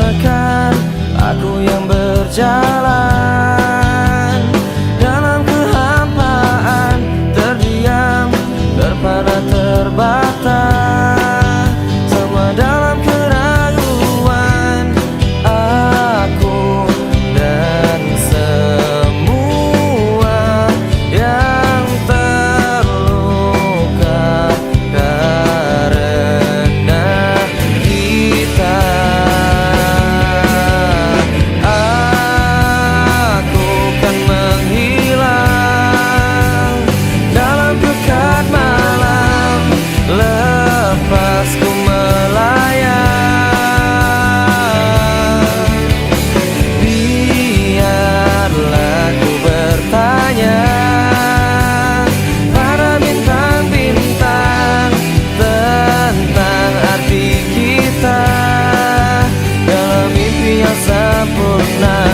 biarkan aku yang berjalan dalam kehampaan, terdiam, terpana, terbata, sama dalam keraguan. Aku dan semua yang terluka karena kita. Aku kan menghilang dalam pekat malam, lepas ku melayang. Biarlah ku bertanya pada bintang-bintang tentang arti kita dalam mimpi yang sempurna.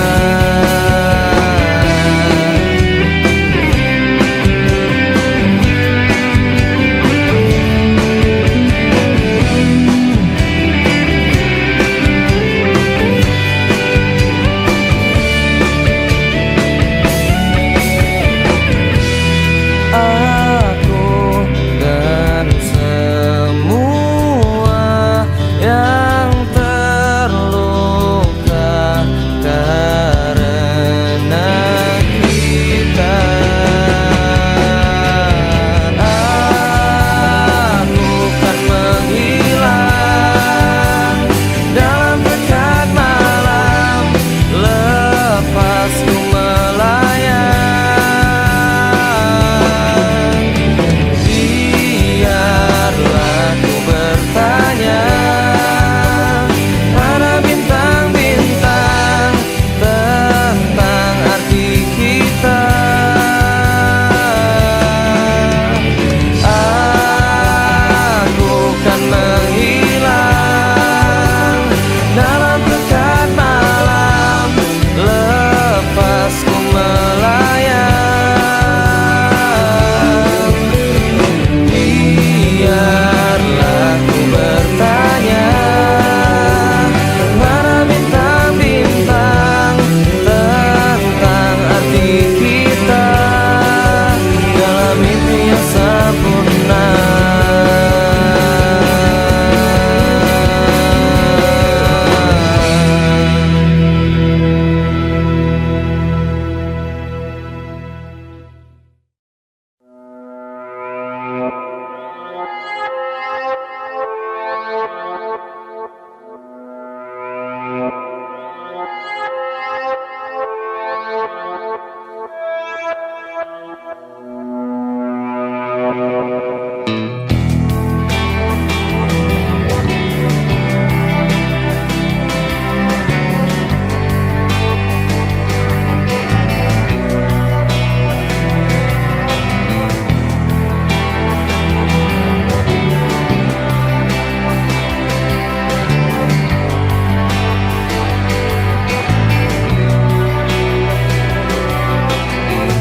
Aku dan semua yang terluka karena kita. Aku kan menghilang dalam pekat malam, lepas ku melayang. Biarlah ku bertanya pada bintang-bintang tentang arti kita. Aku kan menghilang dalam pekat malam, lepas ku melayang. Biarlah ku bertanya pada bintang-bintang tentang arti kita dalam mimpi yang sempurna.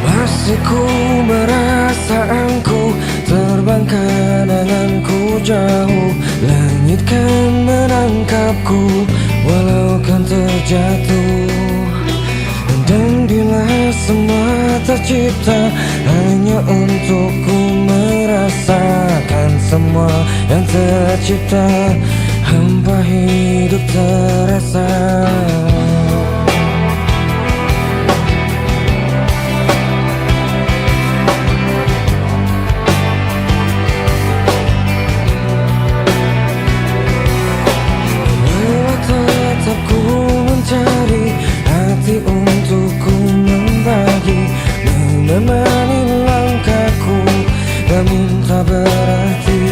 Masih ku merasa engkau terbang kenanganku jauh, langit kan menangkapku walau kan terjatuh. Dan bila semua tercipta hanya untukku merasakan semua yang tercipta, hampa hidup terasa. Mencari hati untukku membagi, menemani langkahku dan minta berarti.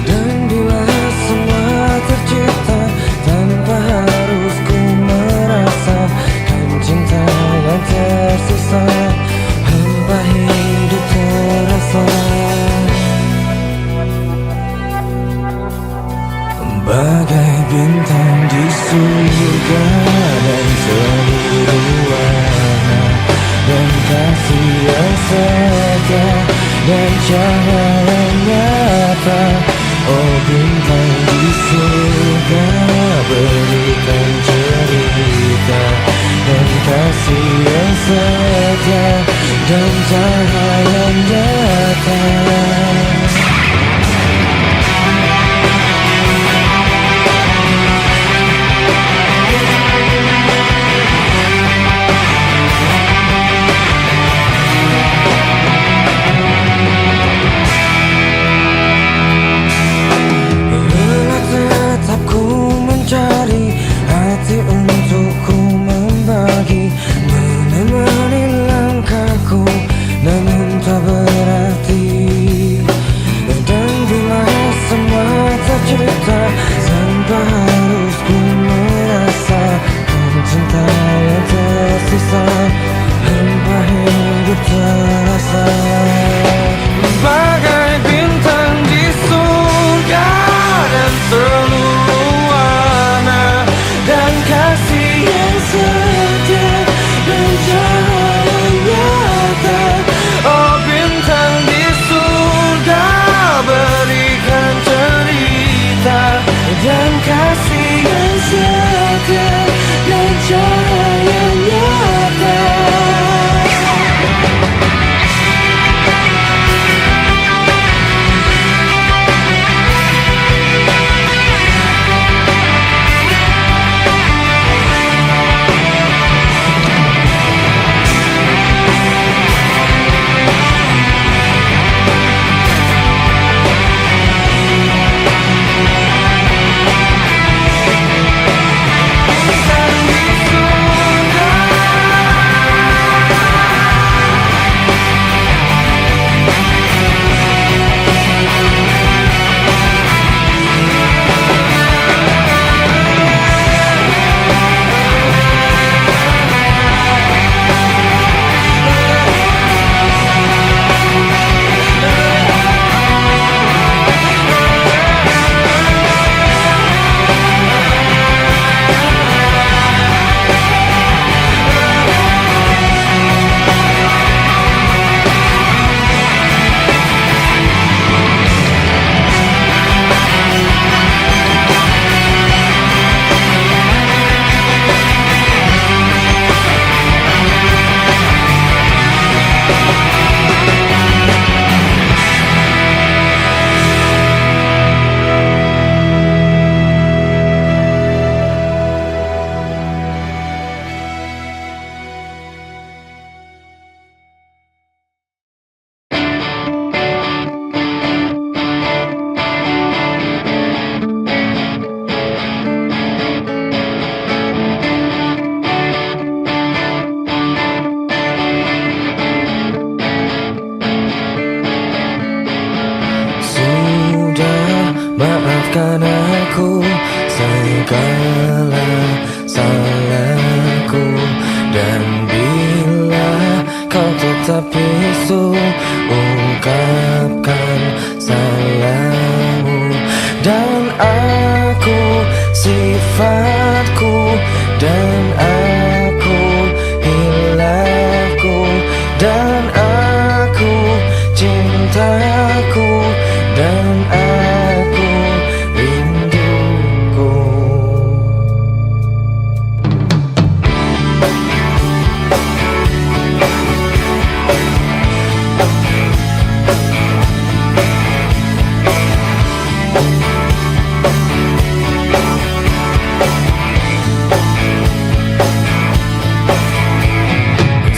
Dan bila semua tercipta tanpa harus ku merasakan cinta yang tersisa, hampa hidup terasa. Bagai bintang di surga dan seluruh warna dan kasih yang setia dan cahaya nyata. Oh bintang di surga, beri ungkapkan salahmu. Dan aku sifatku, dan aku hilafku, dan aku cintaku, dan aku rinduku.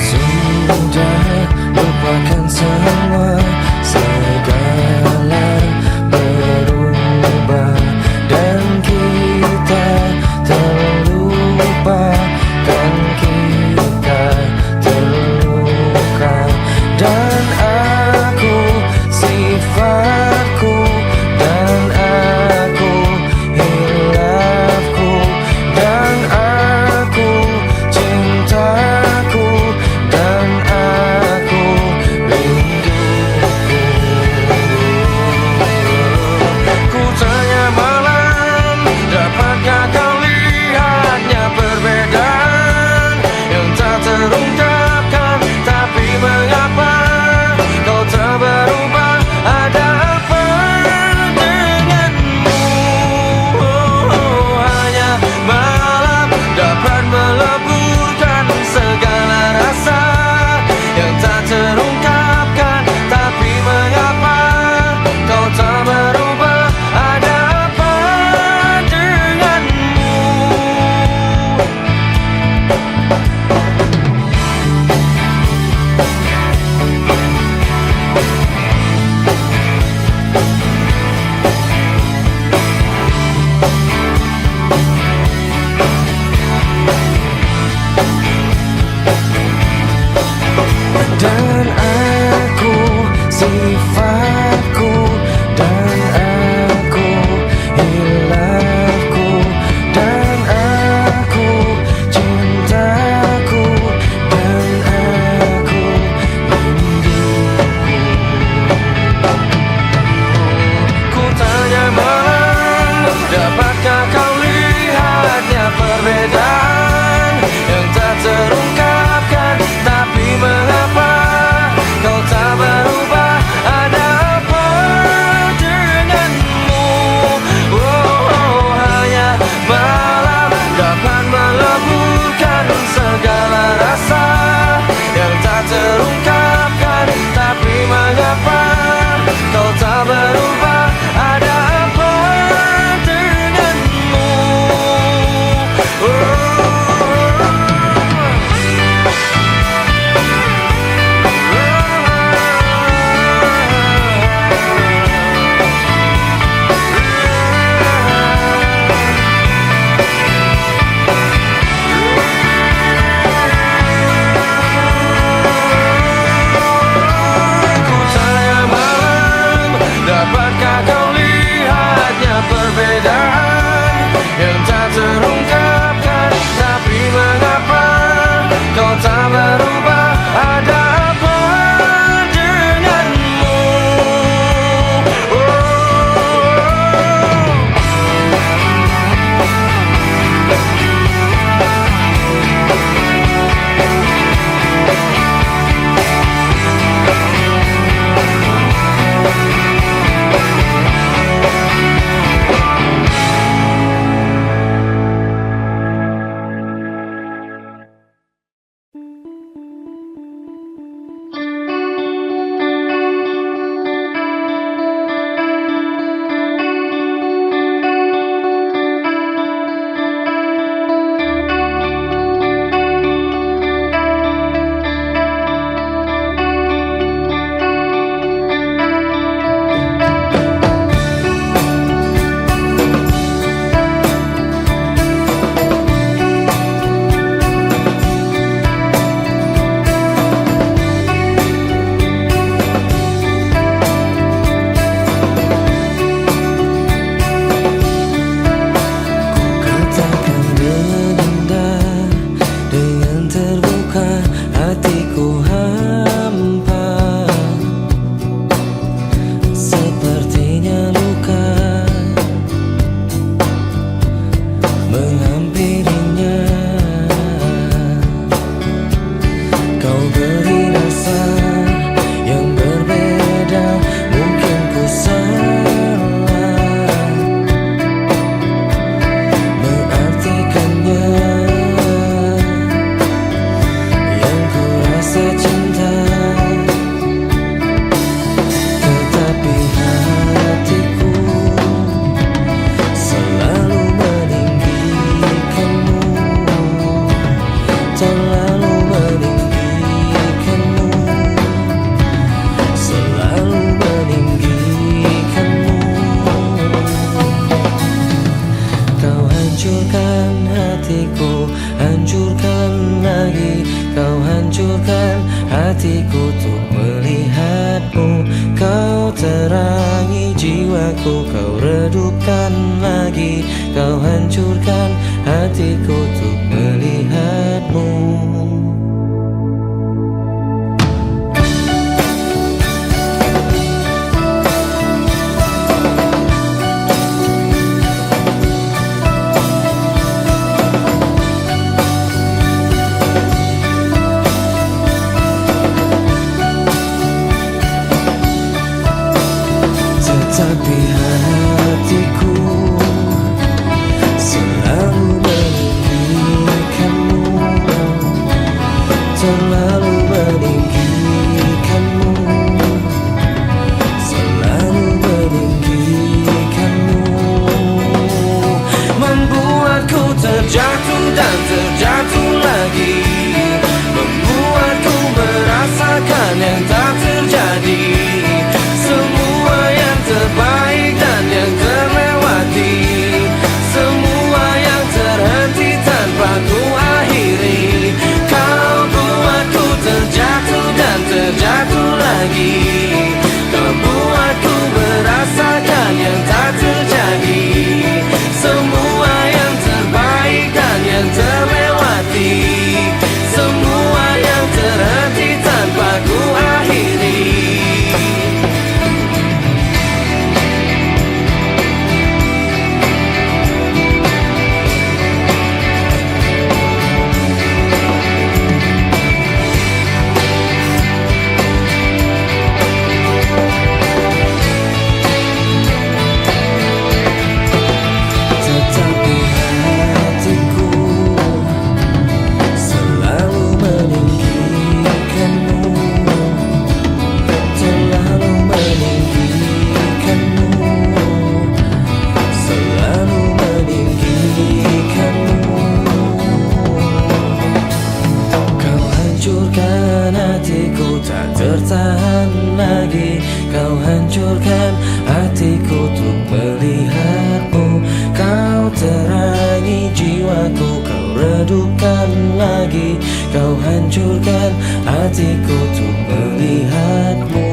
Sudah lupakan semua, segala berubah, dan kita terlupakan, kita terluka. Dan aku sifatku, dan aku hilafku, dan aku cintaku, dan selalu meninggikanmu, selalu meninggikanmu. Kau hancurkan hatiku, hancurkan lagi. Kau hancurkan hatiku untuk melihatmu. Kau terangi jiwaku, kau redupkan lagi. Kau hancurkan hatiku untuk melihatmu. Tapi hatiku selalu meninggikanmu, selalu meninggikanmu, selalu meninggikanmu. Membuatku terjatuh dan terjatuh lagi, membuatku merasakan yang tak terjadi. Semua yang terbaik dan yang terlewati, semua yang terhenti tanpa ku akhiri. Kau buatku terjatuh dan terjatuh lagi. Kau buatku merasakan yang tak terjadi. Semua yang terbaik dan yang terlewati, semua yang terhenti tanpa ku akhiri. Tertahan lagi, kau hancurkan hatiku untuk melihatmu. Kau terangi jiwaku, kau redupkan lagi. Kau hancurkan hatiku untuk melihatmu.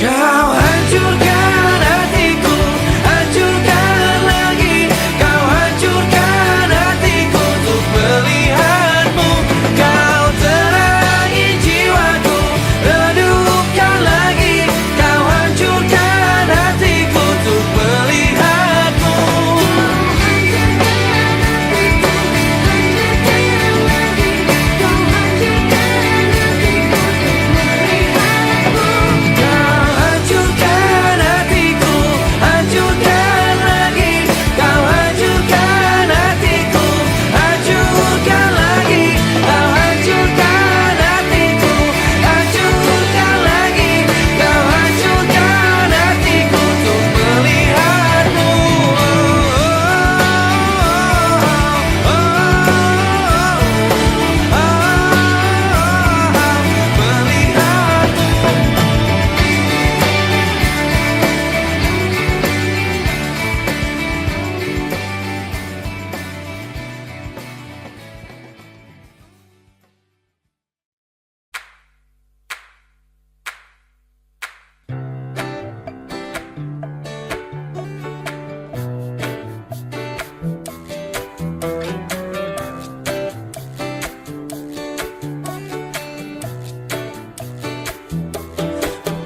Kau hancurkan hatiku, hancurkan lagi. Kau hancurkan hatiku untuk melihatmu. Kau terangi jiwaku, redupkan lagi. Kau hancurkan hatiku untuk melihatmu. Kau hancurkan hatiku, hancurkan lagi. Kau hancurkan hatiku, hancurkan lagi. Kau hancurkan hatiku, hancurkan lagi. Kau hancurkan hatiku untuk melihatmu.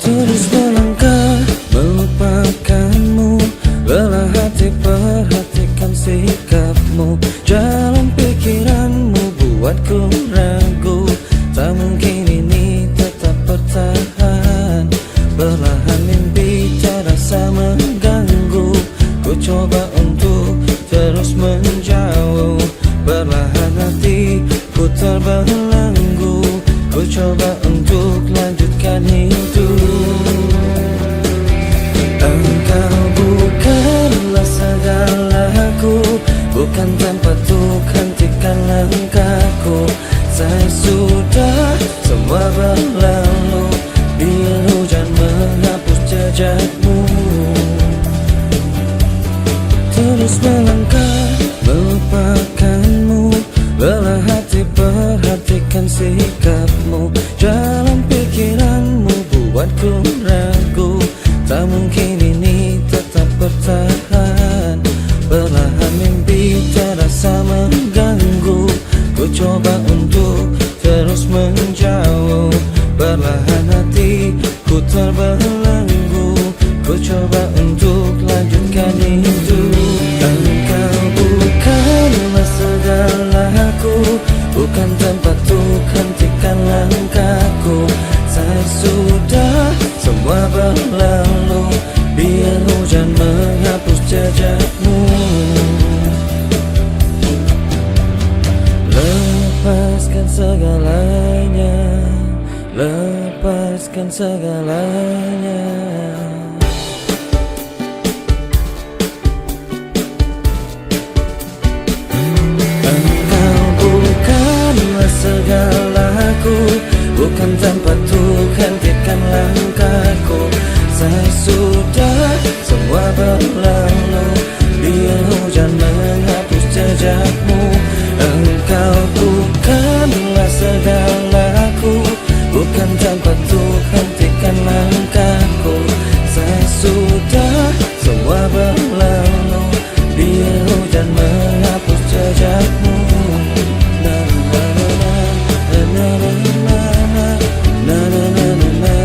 Terus melangkah melupakanmu, belah hati perhatikan sikapmu. Jalan pikiranmu buatku ragu, tak mungkin ini tetap bertahan. Perlahan mimpi terasa mengganggu, ku coba untuk terus menjauh. Perlahan hati ku terbelenggu, ku coba untuk lanjutkan hidup. Engkau bukanlah segalaku, bukan terus melangkah melupakanmu. Lelah hati perhatikan sikapmu. Jalan pikiranmu buatku ragu. Tak mungkin ini tetap bertahan. Perlahan mimpi terasa mengganggu. Ku coba untuk terus menjauh. Perlahan hatiku terbelenggu. Ku coba untuk lanjutkan hidup. Engkau bukanlah segalaku, bukan tempat untuk hentikan langkahku. Saya sudah semua berlalu. Biar hujan menghapus jejakmu. Lepaskan segalanya, lepaskan segalanya. Engkau bukanlah segalaku, bukan tempat untuk hentikan langkahku. Saya sudah semua berlalu. Biar hujan menghapus jejakmu. Engkau bukanlah segalaku, bukan tempat untuk hentikan langkahku. Saya sudah semua berlalu. Biar hujan menghapus jejakmu. Na na na na na na na na na na na.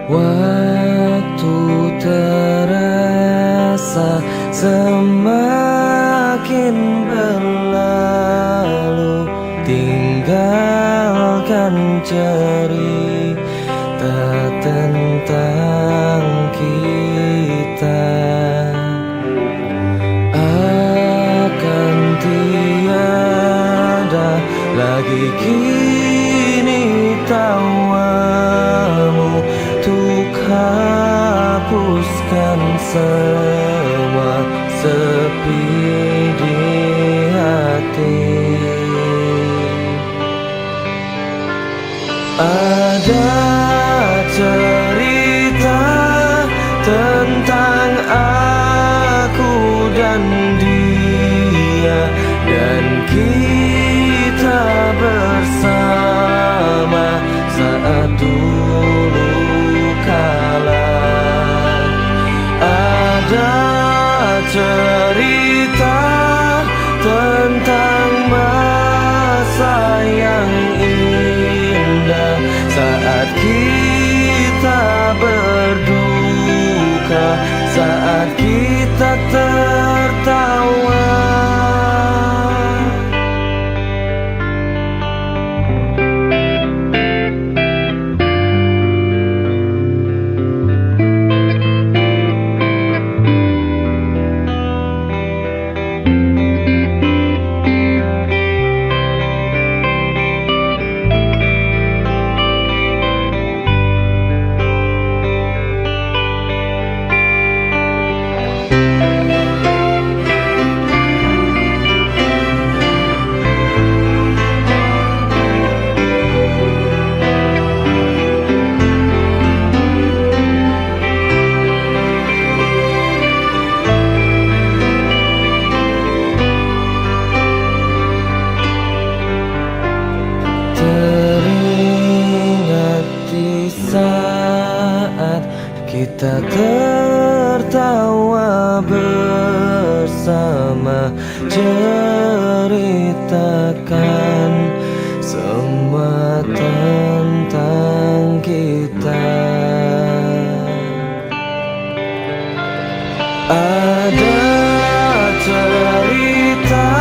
Waktu terasa semakin berlalu, tinggalkan cerita tentang kita. Akan tiada lagi kini tawamu untuk hapuskan semua sepi di hati. Ada cerita tentang aku dan dia, dan kita bersama saat dulu kala. Ada cerita tentang masa yang indah saat kita berduka, saat kita tertawa. Saat kita tertawa bersama, ceritakan semua tentang kita. Ada cerita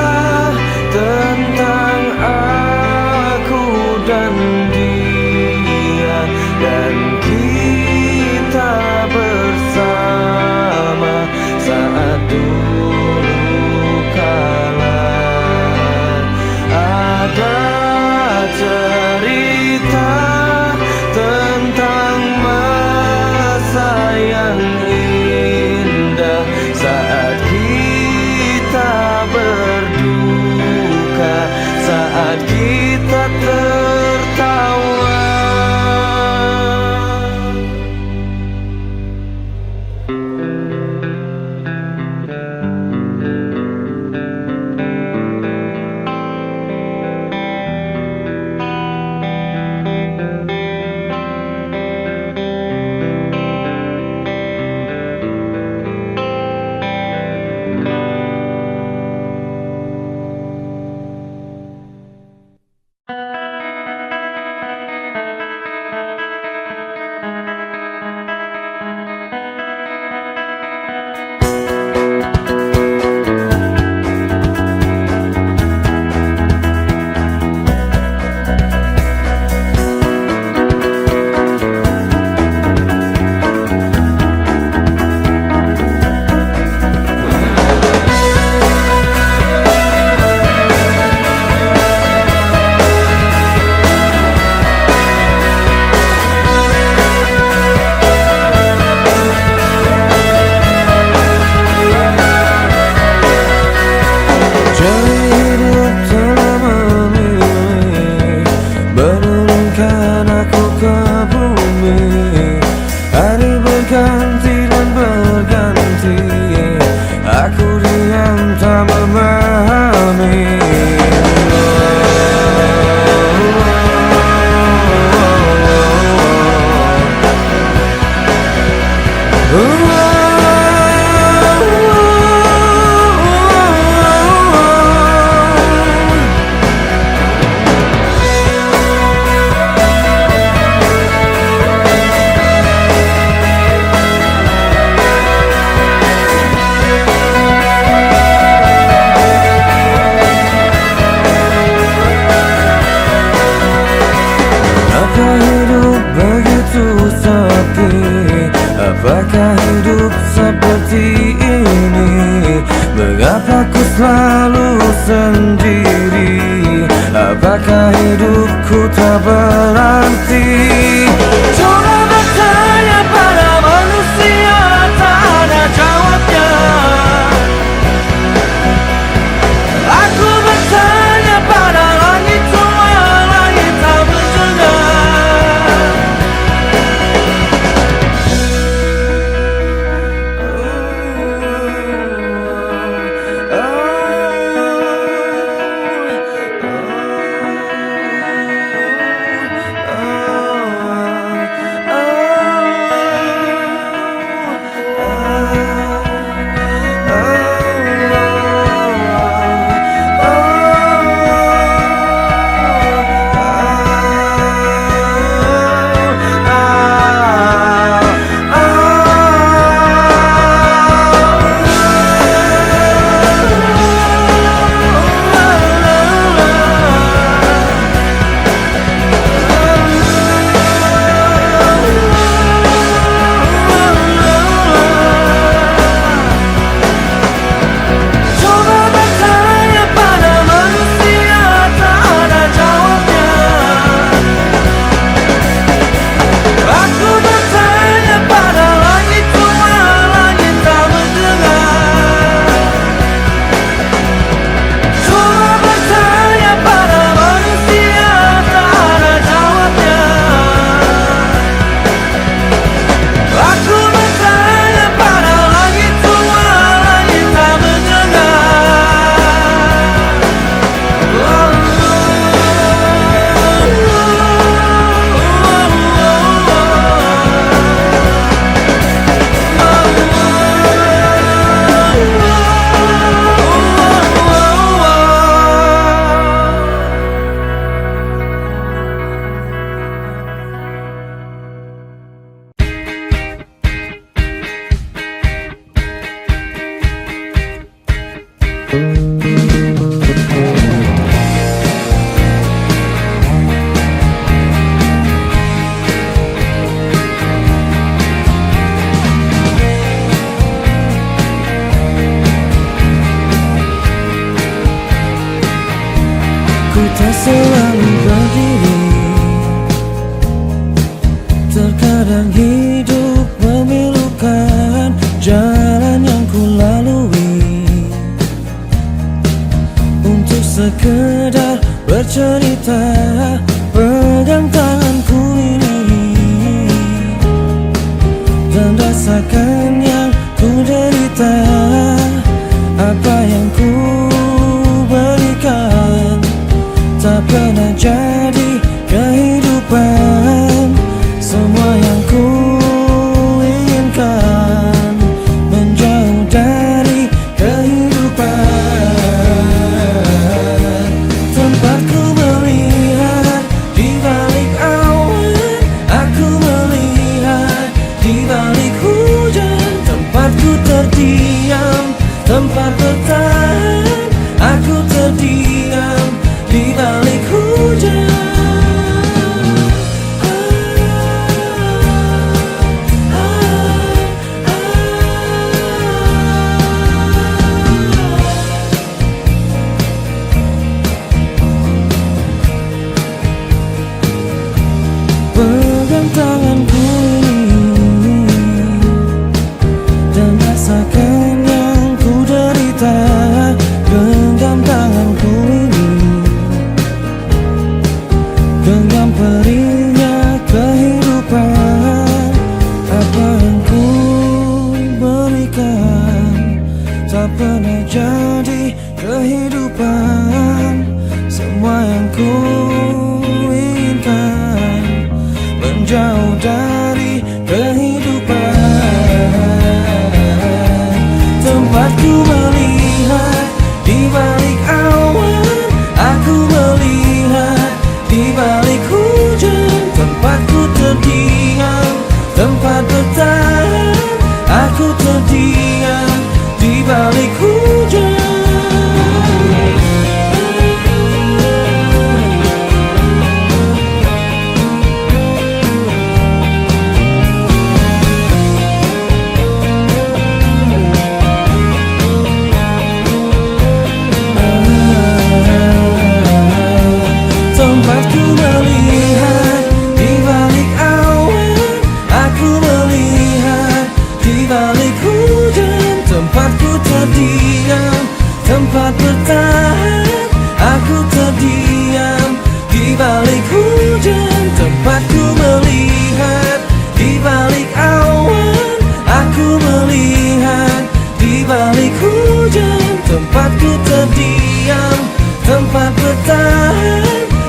tentang aku dan dia, dan kita bersama saat dulu kala. Ada cerita tentang masa yang indah saat kita berduka, saat kita tertawa. tak selalu berdiri. Terkadang hidup memilukan jalan yang ku lalui, untuk sekedar bercerita. Pegang tanganku ini dan rasakan yang ku derita. Apa yang ku berikan tak pernah jadi kehidupan. Semua yang ku inginkan menjauh dari kehidupan. Tempat ku melihat di balik awan, aku melihat di balik hujan. Tempat ku terdiam, tempat bertahan, aku terdiam di balik hujan. Pegang tanganku ini dan rasakan yang ku derita. Genggam tanganku ini, genggam perihnya kehidupan. Apa yang ku berikan tak pernah jadi kehidupan. Semua yang ku inginkan menjauh dari kehidupan. Tempat ku melihat di balik awan, aku melihat di balik hujan. Tempat ku terdiam, tempat bertahan, aku terdiam di balik hujan. Tempatku melihat di balik awan, aku melihat di balik hujan. Tempatku terdiam, tempat bertahan, aku terdiam di balik hujan. Tempatku melihat di balik awan, aku melihat di balik hujan. Tempatku terdiam, tempat bertahan,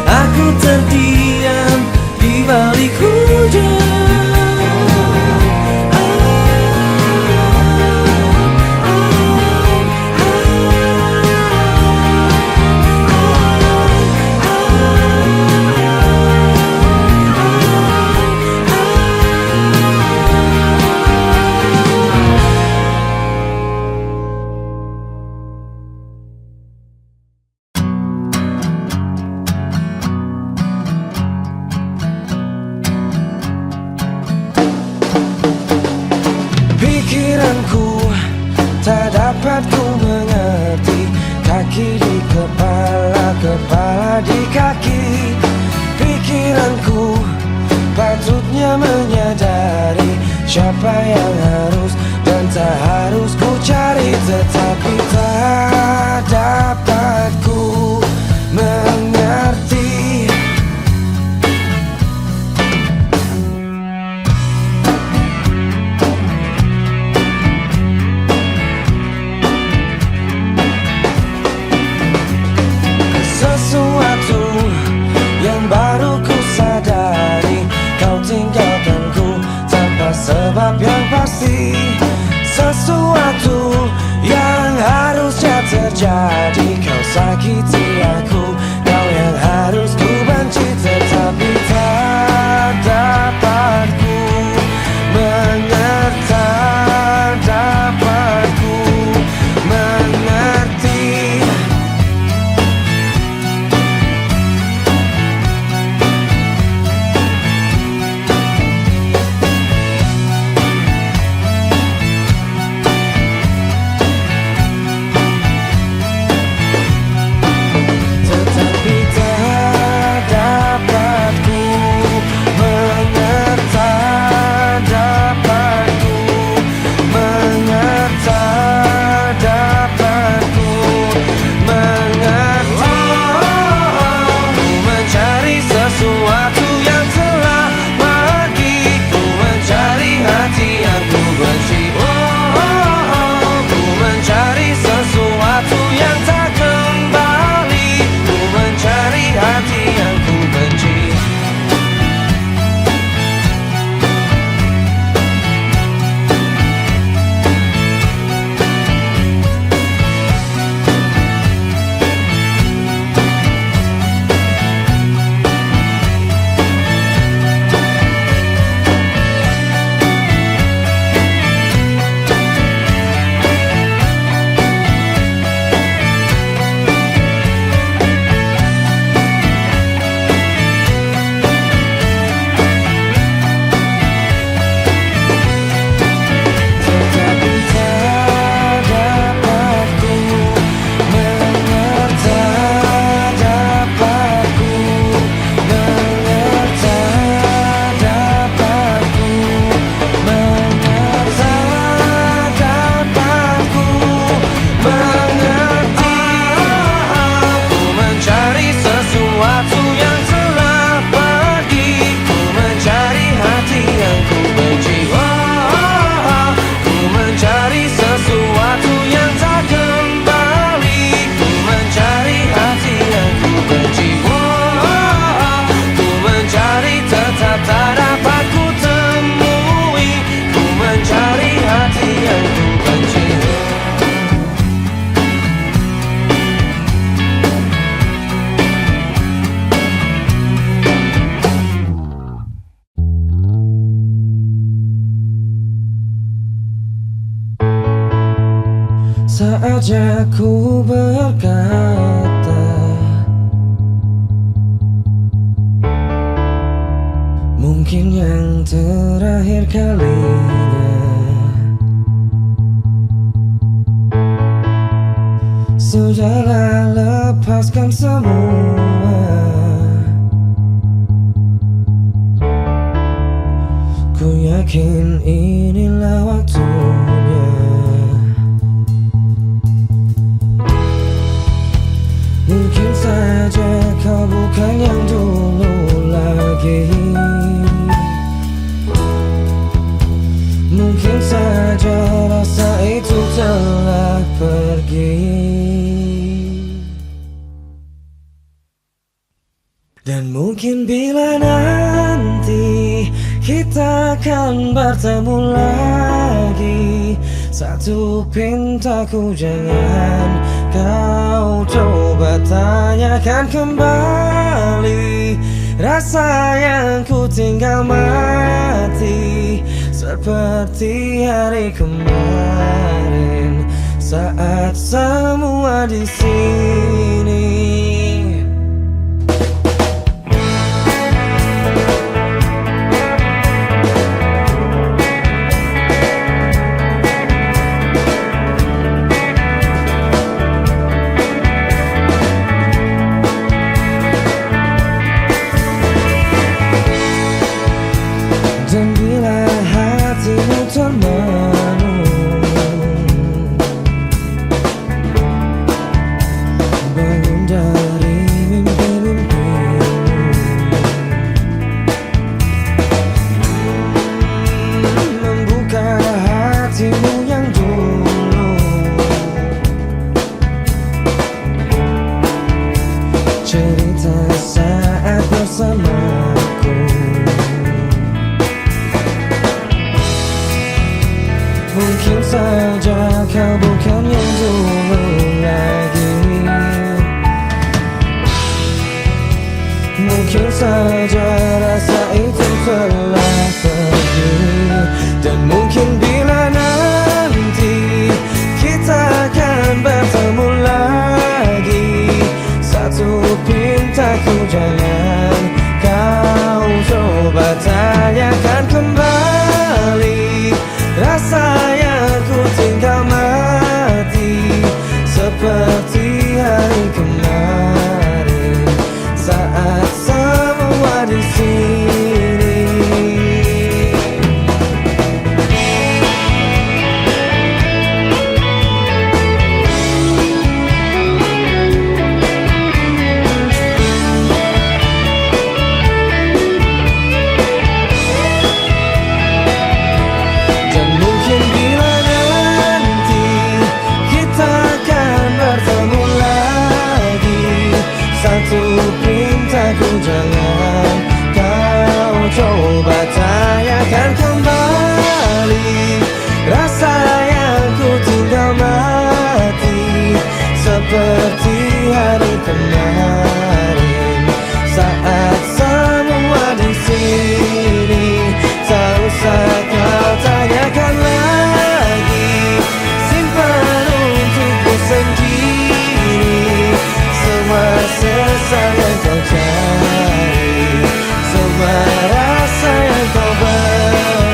aku terdiam di balik hujan. Pikiranku tak dapat ku mengerti. Kaki di kepala, kepala di kaki. Pikiranku patutnya menyadari siapa yang harus dan tak harus ku cari. Tetapi tak dapat ku mengerti. Sesuatu yang baru ku sadari, kau tinggalkanku tanpa sebab yang pasti. Sesuatu yang saja ku berkata, mungkin yang terakhir kalinya. Sudahlah, lepaskan semua. Ku yakin inilah waktunya. Mungkin saja kau bukan yang dulu lagi. Mungkin saja rasa itu telah pergi. Dan mungkin bila nanti kita akan bertemu lagi, satu pintaku jangan kau coba tanyakan kembali. Rasa yang ku tinggal mati seperti hari kemarin saat semua di sini. Dan bila hatimu termenung, bangun dari mimpi-mimpimu, membuka hatimu yang dulu, cerita saat bersamaku. Mungkin saja kau bukan yang dulu lagi. Mungkin saja rasa itu telah pergi. Dan mungkin bila nanti kita akan bertemu lagi, satu pintaku jangan kau coba tanyakan kembali. Rasa yang ku tinggal mati seperti hari kemarin saat semua di sini. Satu pintaku jangan kau coba tanyakan kembali. Rasa yang ku tinggal mati seperti hari kemarin saat semua di sini. Tak usah kau tanyakan lagi, simpan untukku sendiri. Semua sesal yang kau cari, semua rasa yang kau beri.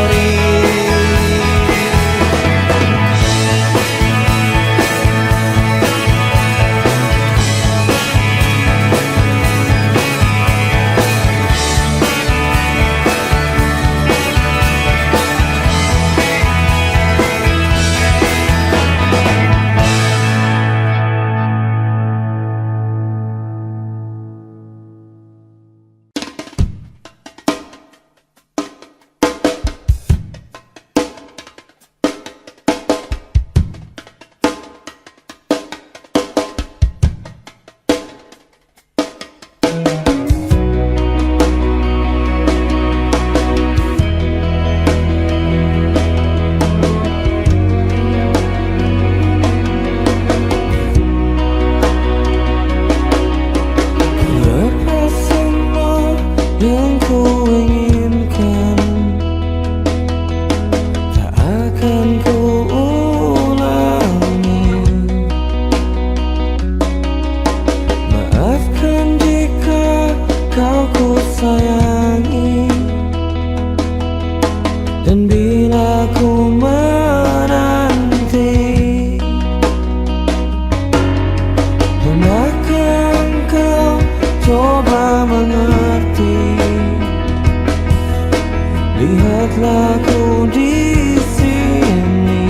lihatlah ku di sini.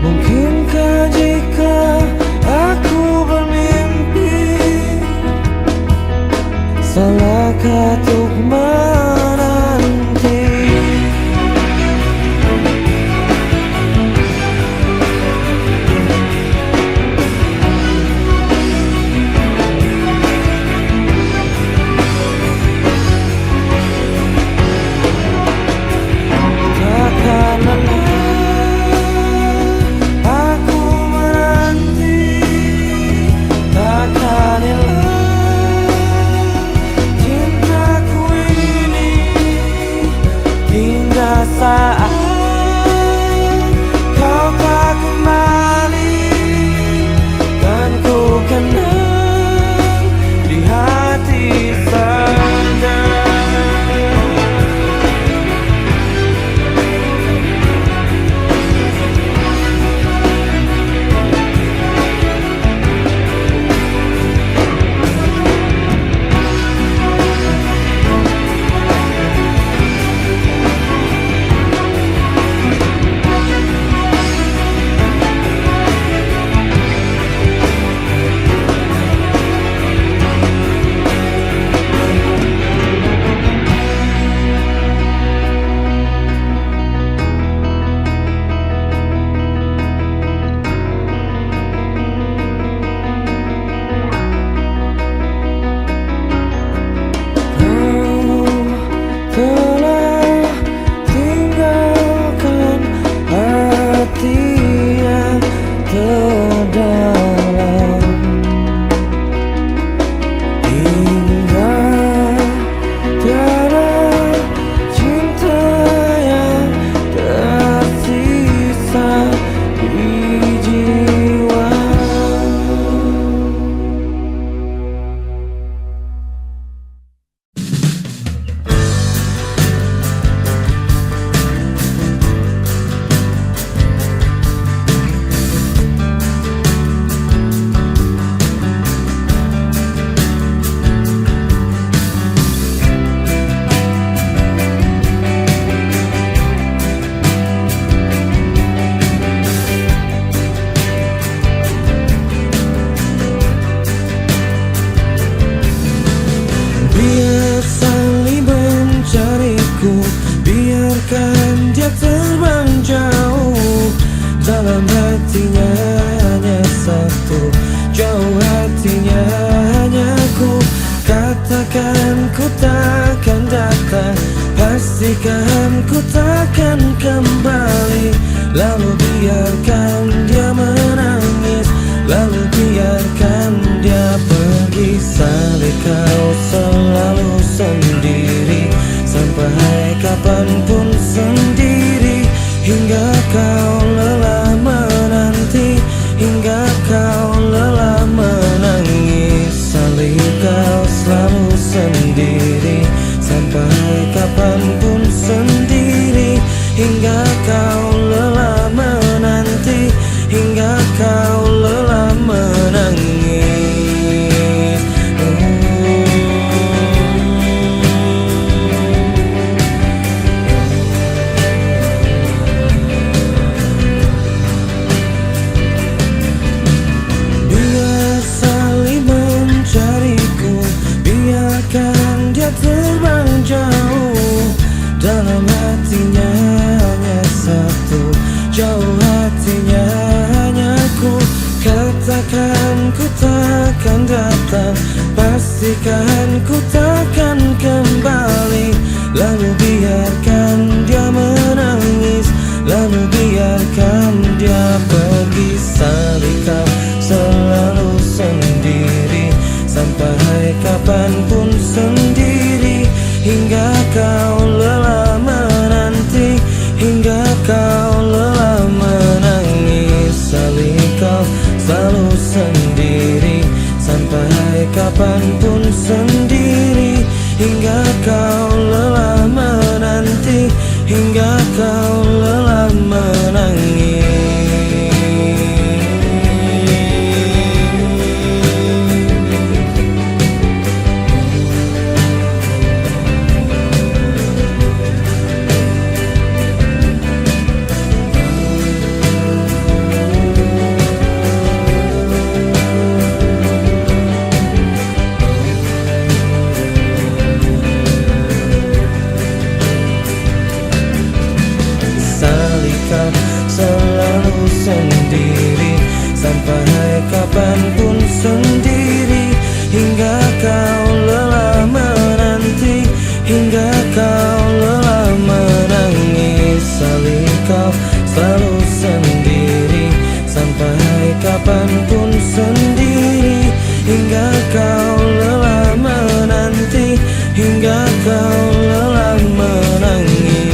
Mungkinkah jika aku bermimpi, salahkah untuk menanti? Saat kau tak kembali, dan ku kenang di hati saja. Telah tinggalkan hati yang terdalam, hingga tiada cinta yang tersisa di jiwa. Biar saling mencariku, biarkan dia terbang jauh. Dalam hatinya hanya satu, jauh hatinya hanya ku. Katakan ku takkan datang, pastikan ku takkan kembali. Lalu biarkan dia menangis, lalu biarkan dia pergi. Salih kau selalu sendiri, sampai kapanpun sendiri. Hingga kau lelah menanti, hingga kau lelah menangis. Salih kau selalu sendiri, sampai kapanpun sendiri. Hingga kau lelah menanti, hingga kau lelah menangis. Biar saling mencariku, biarkan dia terbang jauh. Dalam hatinya hanya satu, jauh hatinya hanya ku. Katakan ku takkan datang, pastikan ku takkan kembali. Lalu biarkan dia menangis, lalu biarkan dia pergi. Salih kau selalu sendiri, sampai kapanpun sendiri. Hingga kau lelah menanti, hingga kau lelah menangis. Salih kau selalu sendiri, sampai kapanpun sendiri. Hingga kau lelah menanti, hingga kau lelah menangis. hingga kau lelah menangis.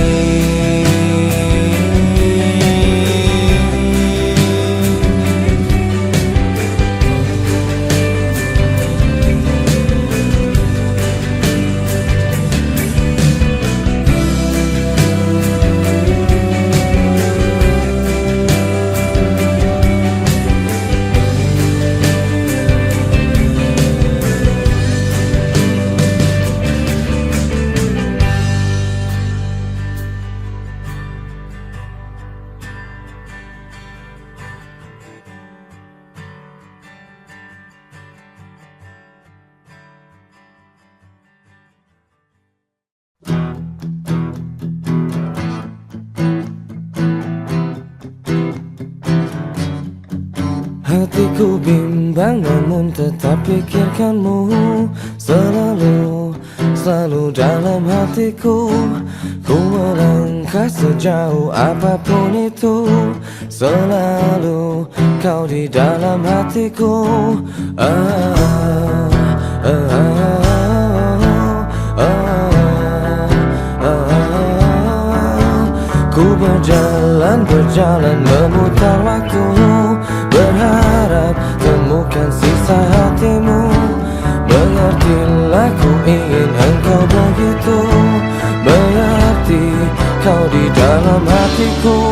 Hatiku bimbang namun tetap pikirkanmu selalu, selalu dalam hatiku. Ku melangkah sejauh apapun itu, selalu kau di dalam hatiku. Ku berjalan memutar waktu, berharap temukan sisa hatimu. Mengertilah ku ingin engkau begitu, berarti kau di dalam hatiku.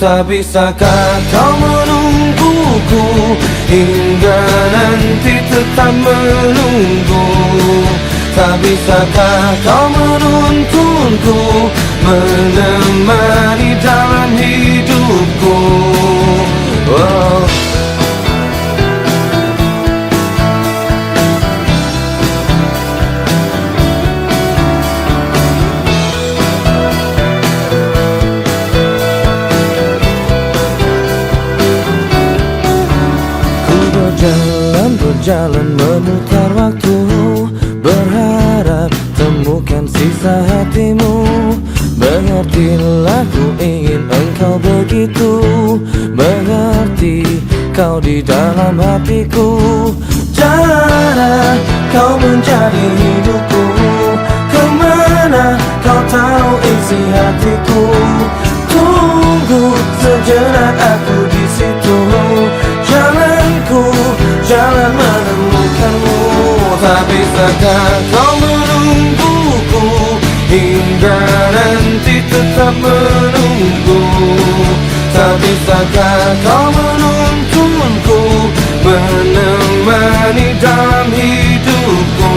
Tak bisakah kau menungguku hingga nanti tetap menunggu? Tak bisakah kau menuntunku, menemani dalam hidupku? Oh. Berjalan memutar waktu, berharap temukan sisa hatimu. Mengertilah ku ingin engkau begitu, mengerti kau di dalam hatiku. Cara kau menjadi hidupku, kemana kau tahu isi hatiku. Tunggu sejenak aku di situ, jalanku jalan menemukanmu. Tak bisakah kau menungguku hingga nanti tetap menunggu? Tak bisakah kau menuntunku, menemani dalam hidupku?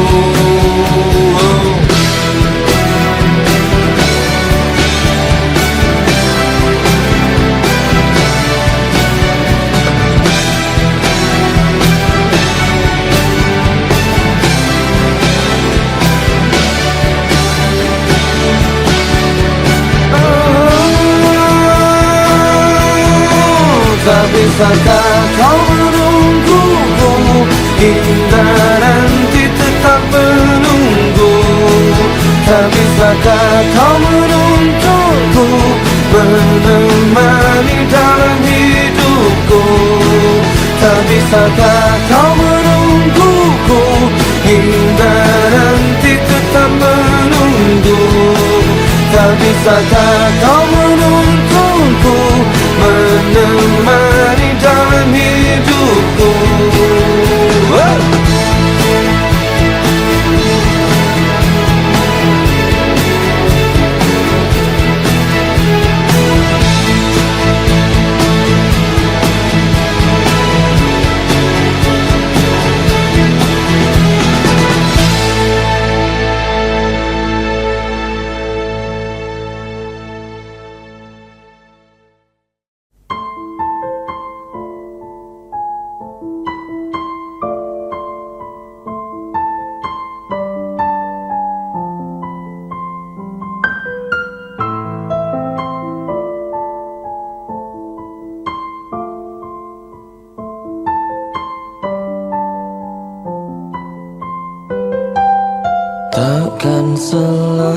Tak bisakah kau menungguku hingga nanti tetap menunggu? Tak bisakah kau menuntunku, menemani dalam hidupku? Tak bisakah kau menungguku hingga nanti tetap menunggu? Tak bisakah kau menuntunku, menemani dalam hidupku? Takkan selamanya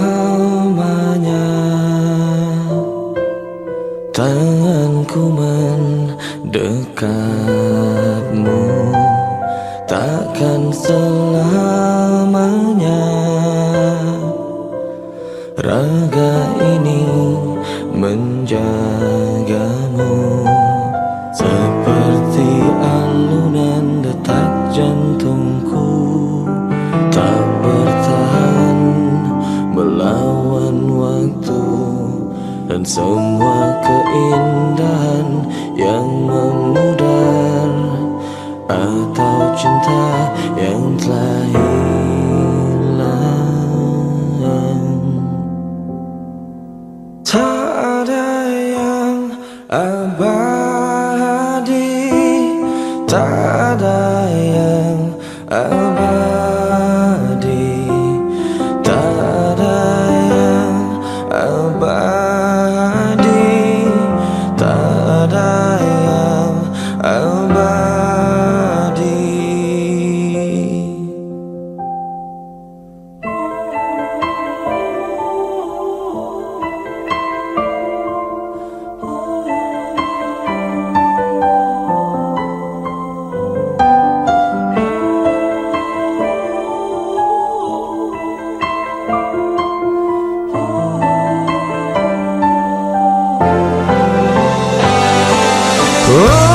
tanganku mendekatmu, takkan selamanya raga ini menjagamu, seperti alunan detak jantungku, tak bertahan melawan waktu dan semua keindahan yang memudar, atau cinta yang telah hilang. Tak ada yang abadi, tak ada yang abadi, tak ada yang abadi, tak ada yang abadi. Oh